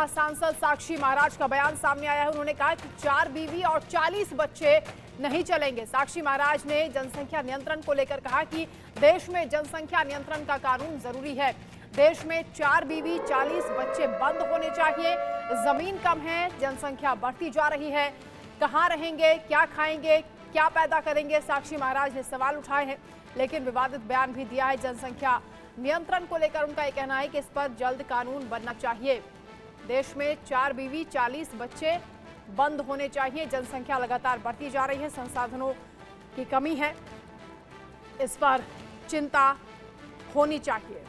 सांसद साक्षी महाराज का बयान सामने आया है। उन्होंने कहा कि 4 बीवी और 40 बच्चे नहीं चलेंगे। साक्षी महाराज ने जनसंख्या नियंत्रण को लेकर कहा कि देश में जनसंख्या नियंत्रण का कानून जरूरी है। देश में 4 बीवी 40 बच्चे बंद होने चाहिए। जमीन कम है, जनसंख्या बढ़ती जा रही है, कहाँ रहेंगे, क्या खाएंगे, क्या पैदा करेंगे, साक्षी महाराज ने सवाल उठाए हैं। लेकिन विवादित बयान भी दिया है। जनसंख्या नियंत्रण को लेकर उनका यह कहना है कि इस पर जल्द कानून बनना चाहिए। देश में 4 बीवी 40 बच्चे बंद होने चाहिए। जनसंख्या लगातार बढ़ती जा रही है, संसाधनों की कमी है, इस पर चिंता होनी चाहिए।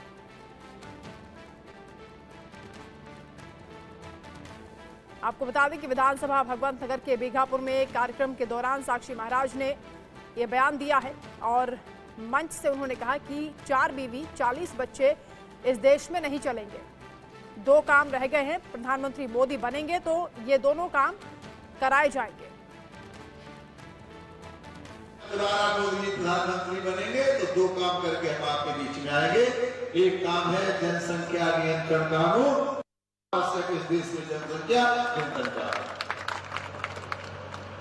आपको बता दें कि विधानसभा भगवंत नगर के बीघापुर में एक कार्यक्रम के दौरान साक्षी महाराज ने यह बयान दिया है और मंच से उन्होंने कहा कि 4 बीवी 40 बच्चे इस देश में नहीं चलेंगे। 2 काम रह गए हैं, प्रधानमंत्री मोदी बनेंगे तो ये दोनों काम कराए जाएंगे। मोदी प्रधानमंत्री बनेंगे तो 2 काम करके हम आपके बीच में आएंगे। एक काम है जनसंख्या नियंत्रण कानून, इस देश में जनसंख्या नियंत्रण कानून।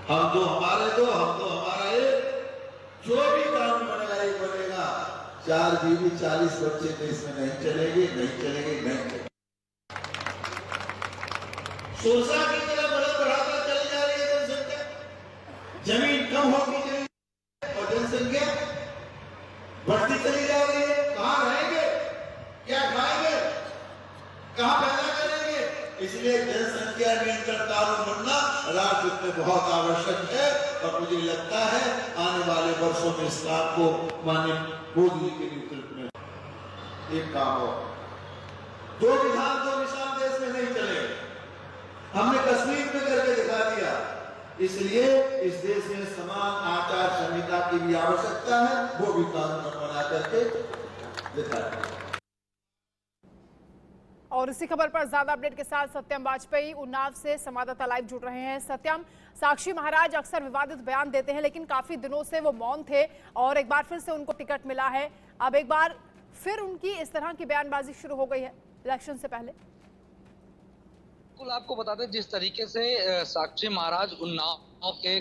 हम दो हमारा एक, जो भी कानून बनेगा एक बनेगा। 4 बीवी 40 बच्चे देश में नहीं चलेंगे। सोसा की तरह बढ़ाकर चली जा रही है जनसंख्या, जमीन कम होती जा रही है और जनसंख्या बढ़ती चली जा रही है। कहाँ रहेंगे, क्या खाएंगे, कहाँ पैदा करेंगे? इसलिए जनसंख्या नियंत्रण कानून बनना राष्ट्र में बहुत आवश्यक है और मुझे लगता है आने वाले वर्षों में इस काम को माननीय मोदी जी के नेतृत्व में एक काम हो। 2 विधान 2 निशान देश में नहीं चलेंगे। हमने कश्मीर में करके दिखा दिया। इसलिए इस देश में समान आचार संहिता की भी आवश्यकता है, वो भी कानून बना करके दिखा दिया। और इसी खबर पर ज्यादा अपडेट के साथ सत्यम वाजपेयी उन्नाव से संवाददाता लाइव जुड़ रहे हैं। सत्यम, साक्षी महाराज अक्सर विवादित बयान देते हैं लेकिन काफी दिनों से वो मौन थे और एक बार फिर से उनको टिकट मिला है। अब एक बार फिर उनकी इस तरह की बयानबाजी शुरू हो गई है इलेक्शन से पहले। बिल्कुल, आपको बता दें जिस तरीके से साक्षी महाराज उन्नाव के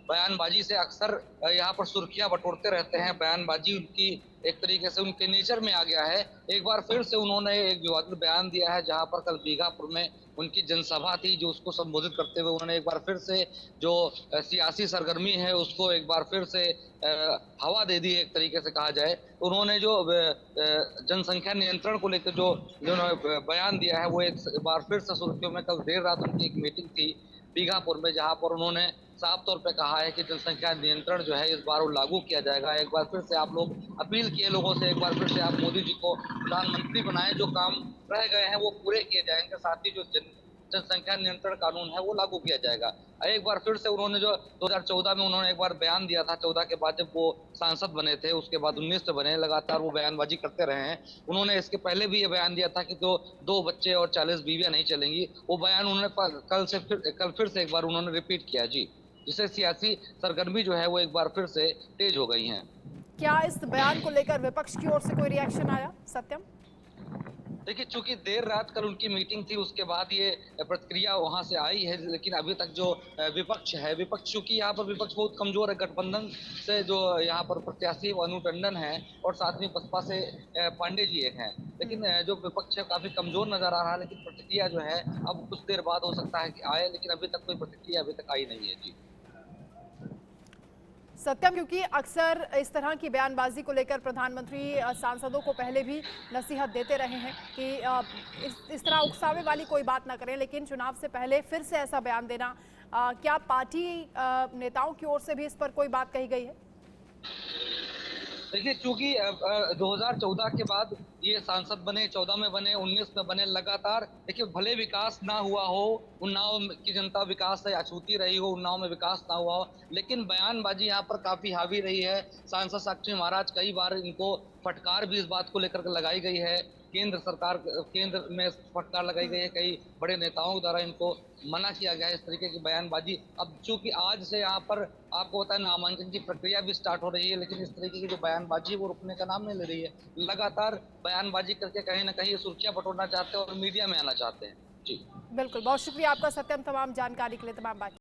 बयानबाजी से अक्सर यहाँ पर सुर्खियां बटोरते रहते हैं। बयानबाजी उनकी एक तरीके से उनके नेचर में आ गया है। एक बार फिर से उन्होंने एक विवादित बयान दिया है, जहां पर कल बीघापुर में उनकी जनसभा थी, जो उसको संबोधित करते हुए उन्होंने एक बार फिर से जो सियासी सरगर्मी है उसको एक बार फिर से हवा दे दी, एक तरीके से कहा जाए। उन्होंने जो जनसंख्या नियंत्रण को लेकर जो बयान दिया है वो एक बार फिर से सुर्खियों में। कल देर रात उनकी एक मीटिंग थी बीघापुर में, जहां पर उन्होंने साफ तौर पे कहा है कि जनसंख्या नियंत्रण जो है इस बार वो लागू किया जाएगा। एक बार फिर से आप लोग अपील किए लोगों से, एक बार फिर से आप मोदी जी को प्रधानमंत्री बनाएं, जो काम रह गए हैं वो पूरे किए जाएंगे, साथ ही जो जनसंख्या नियंत्रण कानून है वो लागू किया जाएगा। एक बार फिर से उन्होंने जो 2014 में उन्होंने एक बार बयान दिया था, 14 के बाद जब वो सांसद बने थे, उसके बाद 19 से बने, लगातार वो बयानबाजी करते रहे हैं। उन्होंने इसके पहले भी ये बयान दिया था कि जो 2 बच्चे और 40 बीवियां नहीं चलेंगी। वो बयान उन्होंने कल फिर से एक बार उन्होंने रिपीट किया जी, जिससे सियासी सरगर्मी जो है वो एक बार फिर से तेज हो गई है। क्या इस बयान को लेकर विपक्ष की ओर से कोई रिएक्शन आया सत्यम? देखिए, चूंकि देर रात कल उनकी मीटिंग थी, उसके बाद ये प्रतिक्रिया वहां से आई है, लेकिन अभी तक जो विपक्ष चूंकि यहाँ पर विपक्ष बहुत कमजोर है। गठबंधन से जो यहाँ पर प्रत्याशी अनु टंडन है और साथ में बसपा से पांडे जी एक हैं, लेकिन जो विपक्ष है काफी कमजोर नजर आ रहा है। लेकिन प्रतिक्रिया जो है अब कुछ देर बाद हो सकता है कि आए, लेकिन अभी तक कोई प्रतिक्रिया अभी तक आई नहीं है जी। सत्यम, क्योंकि अक्सर इस तरह की बयानबाजी को लेकर प्रधानमंत्री सांसदों को पहले भी नसीहत देते रहे हैं कि इस तरह उकसावे वाली कोई बात ना करें, लेकिन चुनाव से पहले फिर से ऐसा बयान देना, क्या पार्टी नेताओं की ओर से भी इस पर कोई बात कही गई है? देखिए, चूंकि 2014 के बाद ये सांसद बने, 14 में बने, 19 में बने, लगातार देखिए भले विकास ना हुआ हो, उन्नाव की जनता विकास से अछूती रही हो, उन्नाव में विकास ना हुआ हो, लेकिन बयानबाजी यहाँ पर काफी हावी रही है। सांसद साक्षी महाराज कई बार इनको फटकार भी इस बात को लेकर लगाई गई है, केंद्र में फटकार लगाई गई है, कई बड़े नेताओं द्वारा इनको मना किया गया है इस तरीके की बयानबाजी। अब चूंकि आज से यहाँ पर आपको पता है नामांकन की प्रक्रिया भी स्टार्ट हो रही है, लेकिन इस तरीके की जो बयानबाजी है वो रुकने का नाम नहीं ले रही है। लगातार बयानबाजी करके कहीं ना कहीं सुर्खियां बटोरना चाहते हैं और मीडिया में आना चाहते हैं। जी। बिल्कुल, बहुत शुक्रिया आपका सत्यम, तमाम जानकारी के लिए, तमाम बात।